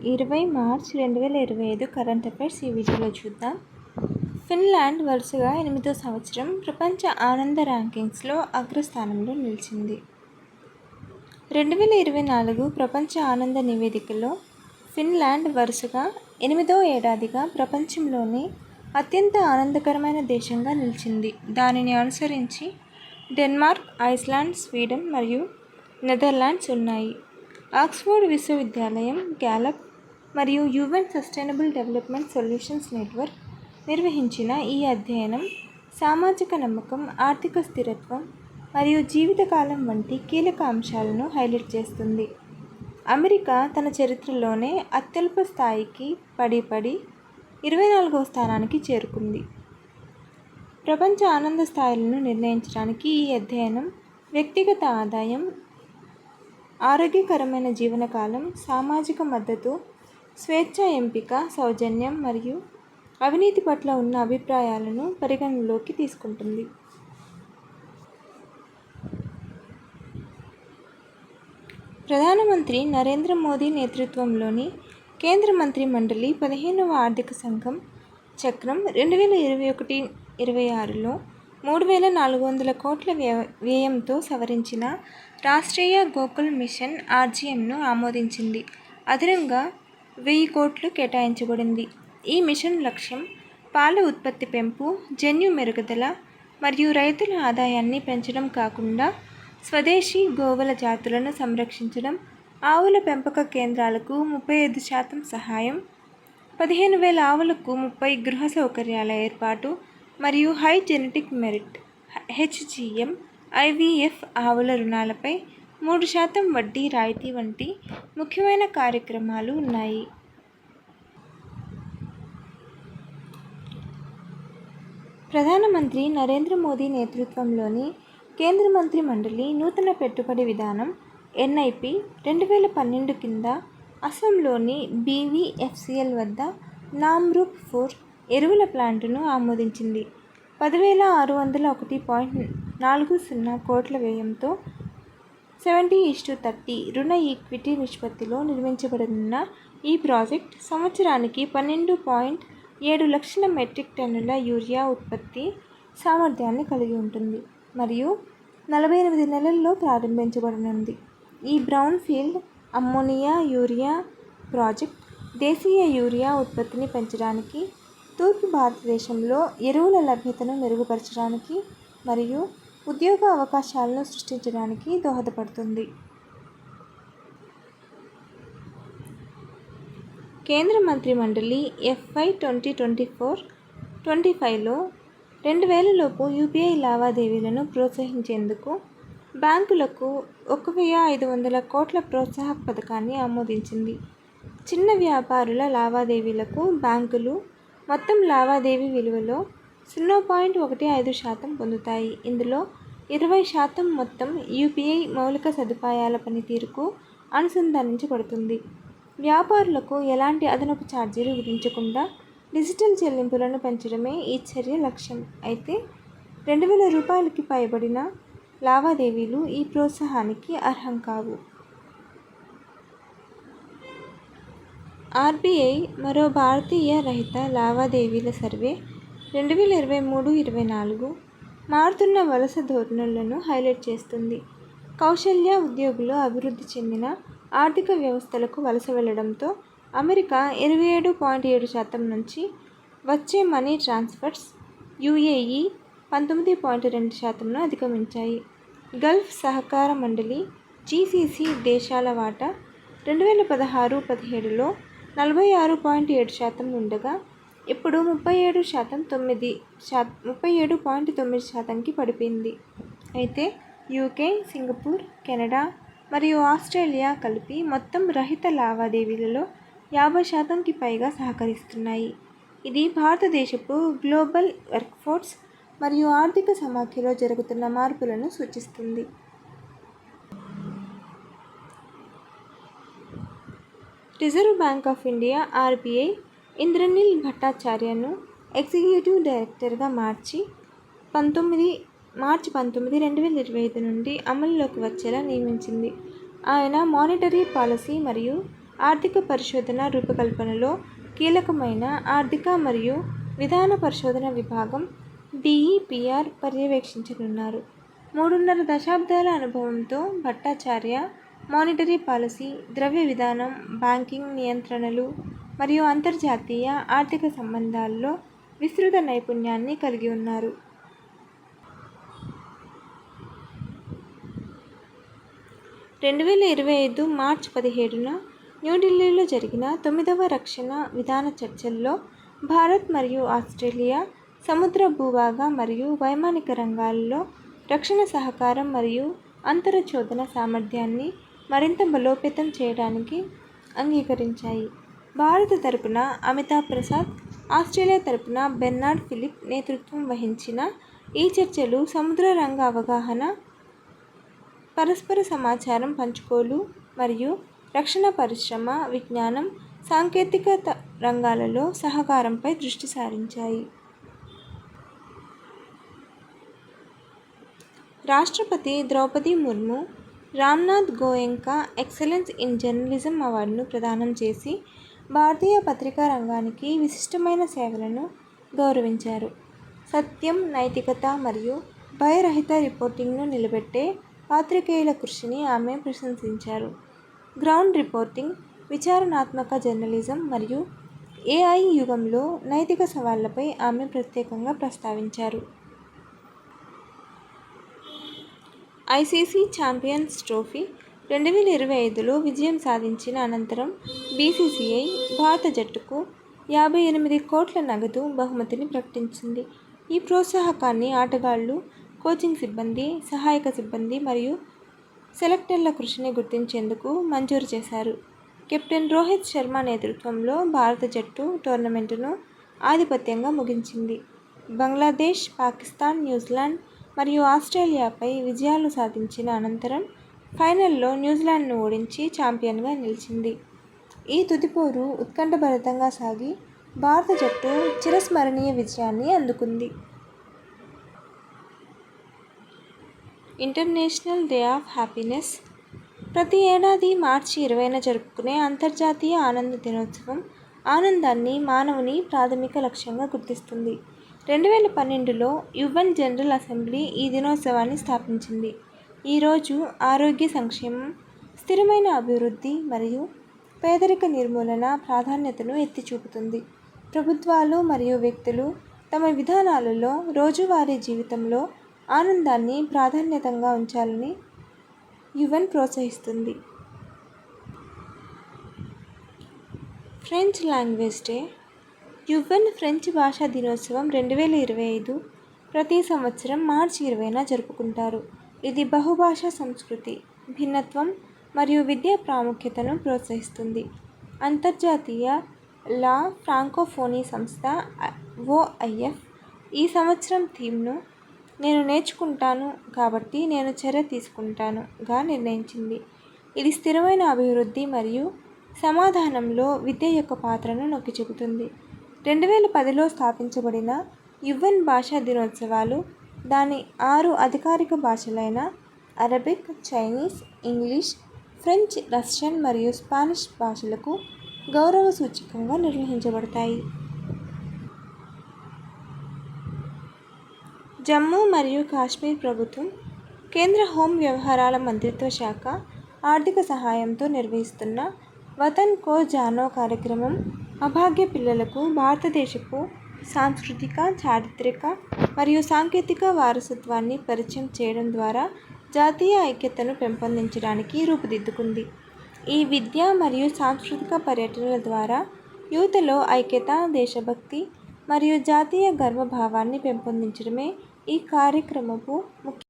20 March 2025 current affairs ఈ వీడియోలో చూద్దాం. ఫిన్లాండ్ వరుసగా 8వ సంవత్సరం ప్రపంచ ఆనంద ర్యాంకింగ్స్లో అగ్రస్థానంలో నిలిచింది. 2024 ప్రపంచ ఆనంద నివేదికలో ఫిన్లాండ్ వరుసగా 8వ ఏడాదిగా ప్రపంచంలోనే అత్యంత ఆనందకరమైన దేశంగా నిలిచింది. దానిని అనుసరించి డెన్మార్క్, ఐస్లాండ్, స్వీడన్ మరియు నెదర్లాండ్స్ ఉన్నాయి. ఆక్స్ఫర్డ్ విశ్వవిద్యాలయం, గ్యాలప్ మరియు UN sustainable development solutions network నిర్వహించిన ఈ అధ్యయనం సామాజిక నమ్మకం, ఆర్థిక స్థిరత్వం మరియు జీవితకాలం వంటి కీలక అంశాలను హైలైట్ చేస్తుంది. అమెరికా తన చరిత్రలోనే అత్యల్ప స్థాయికి పడి 24వ స్థానానికి చేరుకుంది. ప్రపంచ ఆనంద స్థాయిలను నిర్ణయించడానికి ఈ అధ్యయనం వ్యక్తిగత ఆదాయం, ఆరోగ్యకరమైన జీవనకాలం, సామాజిక మద్దతు, స్వేచ్ఛ, ఎంపిక, సౌజన్యం మరియు అవినీతి పట్ల ఉన్న అభిప్రాయాలను పరిగణనలోకి తీసుకుంటుంది. ప్రధానమంత్రి నరేంద్ర మోదీ నేతృత్వంలోని కేంద్ర మంత్రి మండలి 15వ ఆర్థిక సంఘం చక్రం 2021-26లో 3,400 కోట్ల వ్యయంతో సవరించిన రాష్ట్రీయ గోకుల్ మిషన్ (ఆర్జీఎంను) ఆమోదించింది. అదనంగా 1,000 కోట్లు కేటాయించబడింది. ఈ మిషన్ లక్ష్యం పాల ఉత్పత్తి పెంపు, జన్యు మెరుగుదల మరియు రైతుల ఆదాయాన్ని పెంచడం కాకుండా స్వదేశీ గోవుల జాతులను సంరక్షించడం, ఆవుల పెంపక కేంద్రాలకు 35% సహాయం, 15,000 ఆవులకు 30 గృహ సౌకర్యాల ఏర్పాటు మరియు హై జెనెటిక్ మెరిట్ (హెచ్జిఎం) ఐవీఎఫ్ ఆవుల రుణాలపై 3% వడ్డీ రాయితీ వంటి ముఖ్యమైన కార్యక్రమాలు ఉన్నాయి. ప్రధానమంత్రి నరేంద్ర మోదీ నేతృత్వంలోని కేంద్ర మంత్రి మండలి నూతన పెట్టుబడి విధానం (ఎన్ఐపి) 2012 కింద అస్సాంలోని బీవీఎఫ్సీఎల్ వద్ద నామ్రూప్ 4 ఎరువుల ప్లాంటును ఆమోదించింది. 10,601.40 కోట్ల వ్యయంతో 70:30 రుణ ఈక్విటీ నిష్పత్తిలో నిర్మించబడనున్న ఈ ప్రాజెక్ట్ సంవత్సరానికి 12.7 లక్షల మెట్రిక్ టన్నుల యూరియా ఉత్పత్తి సామర్థ్యాన్ని కలిగి ఉంటుంది మరియు 48 నెలల్లో ప్రారంభించబడనుంది. ఈ brown field ammonia urea project దేశీయ యూరియా ఉత్పత్తిని పెంచడానికి, తూర్పు భారతదేశంలో ఎరువుల లభ్యతను మెరుగుపరచడానికి మరియు ఉద్యోగ అవకాశాలను సృష్టించడానికి దోహదపడుతుంది. కేంద్ర మంత్రి మండలి FY 2024-25లో 2,000 లోపు యూపీఐ లావాదేవీలను ప్రోత్సహించేందుకు బ్యాంకులకు 1,500 కోట్ల ప్రోత్సాహక పథకాన్ని ఆమోదించింది. చిన్న వ్యాపారుల లావాదేవీలకు బ్యాంకులు మొత్తం లావాదేవీ విలువలో 0.15% పొందుతాయి. ఇందులో 20% మొత్తం యూపీఐ మౌలిక సదుపాయాల పనితీరుకు అనుసంధానించబడుతుంది. వ్యాపారులకు ఎలాంటి అదనపు ఛార్జీలు విధించకుండా డిజిటల్ చెల్లింపులను పెంచడమే ఈ చర్య లక్ష్యం. అయితే 2,000 రూపాయలకి పైబడిన లావాదేవీలు ఈ ప్రోత్సాహానికి అర్హం కావు. ఆర్బీఐ మరో భారతీయ రహిత లావాదేవీల సర్వే 2023-24 మారుతున్న వలస ధోరణులను హైలైట్ చేస్తుంది. కౌశల్య ఉద్యోగులు అభివృద్ధి చెందిన ఆర్థిక వ్యవస్థలకు వలస వెళ్లడంతో అమెరికా 27.7% నుంచి వచ్చే మనీ ట్రాన్స్ఫర్స్ యూఏఈ 19.2%ను అధిగమించాయి. గల్ఫ్ సహకార మండలి జీసీసీ దేశాల వాటా 2016-17లో 46.7% ఉండగా ఇప్పుడు 37.9%కి పడిపోయింది. అయితే యూకే, సింగపూర్, కెనడా మరియు ఆస్ట్రేలియా కలిపి మొత్తం రహిత లావాదేవీలలో 50%కి పైగా సహకరిస్తున్నాయి. ఇది భారతదేశపు గ్లోబల్ వర్క్ఫోర్స్ మరియు ఆర్థిక సమాఖ్యలో జరుగుతున్న మార్పులను సూచిస్తుంది. Reserve bank of India RBI Indranil భట్టాచార్యను ఎగ్జిక్యూటివ్ డైరెక్టర్గా మార్చి 19 2025 నుండి అమలులోకి వచ్చేలా నియమించింది. ఆయన మానిటరీ పాలసీ మరియు ఆర్థిక పరిశోధన రూపకల్పనలో కీలకమైన ఆర్థిక మరియు విధాన పరిశోధన విభాగం DEPR పర్యవేక్షించనున్నారు. 3.5 దశాబ్దాల అనుభవంతో భట్టాచార్య మానిటరీ పాలసీ, ద్రవ్య విధానం, బ్యాంకింగ్ నియంత్రణలు మరియు అంతర్జాతీయ ఆర్థిక సంబంధాల్లో విస్తృత నైపుణ్యాన్ని కలిగి ఉన్నారు. 2025 మార్చి 17న న్యూఢిల్లీలో జరిగిన 9వ రక్షణ విధాన చర్చల్లో భారత్ మరియు ఆస్ట్రేలియా సముద్ర, భూభాగ మరియు వైమానిక రంగాల్లో రక్షణ సహకారం మరియు అంతర చోదన సామర్థ్యాన్ని మరింత బలోపేతం చేయడానికి అంగీకరించాయి. భారత తరపున అమితాబ్ ప్రసాద్, ఆస్ట్రేలియా తరపున బెర్నార్డ్ ఫిలిప్ నేతృత్వం వహించిన ఈ చర్చలు సముద్ర రంగ అవగాహన, పరస్పర సమాచారం పంచుకోలు మరియు రక్షణ పరిశ్రమ, విజ్ఞానం, సాంకేతికత రంగాలలో సహకారంపై దృష్టి సారించాయి. రాష్ట్రపతి Droupadi Murmu Ramnath Goenka excellence in journalism అవార్డును ప్రదానం చేసి భారతీయ పత్రికా రంగానికి విశిష్టమైన సేవలను గౌరవించారు. సత్యం, నైతికత మరియు భయరహిత రిపోర్టింగ్ను నిలబెట్టే పాత్రికేయుల కృషిని ఆమె ప్రశంసించారు. గ్రౌండ్ రిపోర్టింగ్, విచారణాత్మక జర్నలిజం మరియు AI యుగంలో నైతిక సవాళ్లపై ఆమె ప్రత్యేకంగా ప్రస్తావించారు. ICC ఛాంపియన్స్ ట్రోఫీ 2025లో విజయం సాధించిన అనంతరం BCCI భారత జట్టుకు 58 కోట్ల నగదు బహుమతిని ప్రకటించింది. ఈ ప్రోత్సాహకాన్ని ఆటగాళ్లు, కోచింగ్ సిబ్బంది, సహాయక సిబ్బంది మరియు సెలెక్టర్ల కృషిని గుర్తించేందుకు మంజూరు చేశారు. కెప్టెన్ రోహిత్ శర్మ నేతృత్వంలో భారత జట్టు టోర్నమెంటును ఆధిపత్యంగా ముగించింది. బంగ్లాదేశ్, పాకిస్తాన్, న్యూజిలాండ్ మరియు ఆస్ట్రేలియాపై విజయాలు సాధించిన అనంతరం ఫైనల్లో న్యూజిలాండ్ను ఓడించి ఛాంపియన్గా నిలిచింది. ఈ తుది పోరు ఉత్కంఠభరితంగా సాగి భారత జట్టు చిరస్మరణీయ విజయాన్ని అందుకుంది. International day of happiness. ప్రతి ఏడాది మార్చి 20న జరుపుకునే అంతర్జాతీయ ఆనంద దినోత్సవం ఆనందాన్ని మానవుని ప్రాథమిక లక్ష్యంగా గుర్తిస్తుంది. 2012లో UN జనరల్ అసెంబ్లీ ఈ దినోత్సవాన్ని స్థాపించింది. ఈ రోజు ఆరోగ్య సంక్షేమం, స్థిరమైన అభివృద్ధి మరియు పేదరిక నిర్మూలన ప్రాధాన్యతను ఎత్తి చూపుతుంది. ప్రభుత్వాలు మరియు వ్యక్తులు తమ విధానాలలో రోజువారీ జీవితంలో ఆనందాన్ని ప్రాధాన్యతంగా ఉంచాలని UN ప్రోత్సహిస్తుంది. French language day. UN French భాషా దినోత్సవం 2025 ప్రతి సంవత్సరం మార్చి 20న జరుపుకుంటారు. ఇది బహుభాషా సంస్కృతి, భిన్నత్వం మరియు విద్యా ప్రాముఖ్యతను ప్రోత్సహిస్తుంది. అంతర్జాతీయ లా ఫ్రాంకోఫోనీ సంస్థ OIF ఈ సంవత్సరం థీమ్ను "నేను నేర్చుకుంటాను కాబట్టి నేను చర్య తీసుకుంటాను"గా నిర్ణయించింది. ఇది స్థిరమైన అభివృద్ధి మరియు సమాధానంలో విద్య యొక్క పాత్రను నొక్కి చెబుతుంది. 2010లో స్థాపించబడిన UN భాషా దినోత్సవాలు దాని 6 అధికారిక భాషలైన Arabic, Chinese, English, French, Russian మరియు స్పానిష్ భాషలకు గౌరవ సూచకంగా నిర్వహించబడతాయి. జమ్మూ మరియు కాశ్మీర్ ప్రభుత్వం, కేంద్ర హోం వ్యవహారాల మంత్రిత్వ శాఖ ఆర్థిక సహాయంతో నిర్వహిస్తున్న వతన్ కో జానో కార్యక్రమం అభాగ్య పిల్లలకు భారతదేశపు సాంస్కృతిక, చారిత్రక మరియు సాంకేతిక వారసత్వాన్ని పరిచయం చేయడం ద్వారా జాతీయ ఐక్యతను పెంపొందించడానికి రూపుదిద్దుకుంది. ఈ విద్య మరియు సాంస్కృతిక పర్యటనల ద్వారా యువతలో ఐక్యత, దేశభక్తి మరియు జాతీయ గర్వభావాన్ని పెంపొందించడమే ఈ కార్యక్రమపు ముఖ్య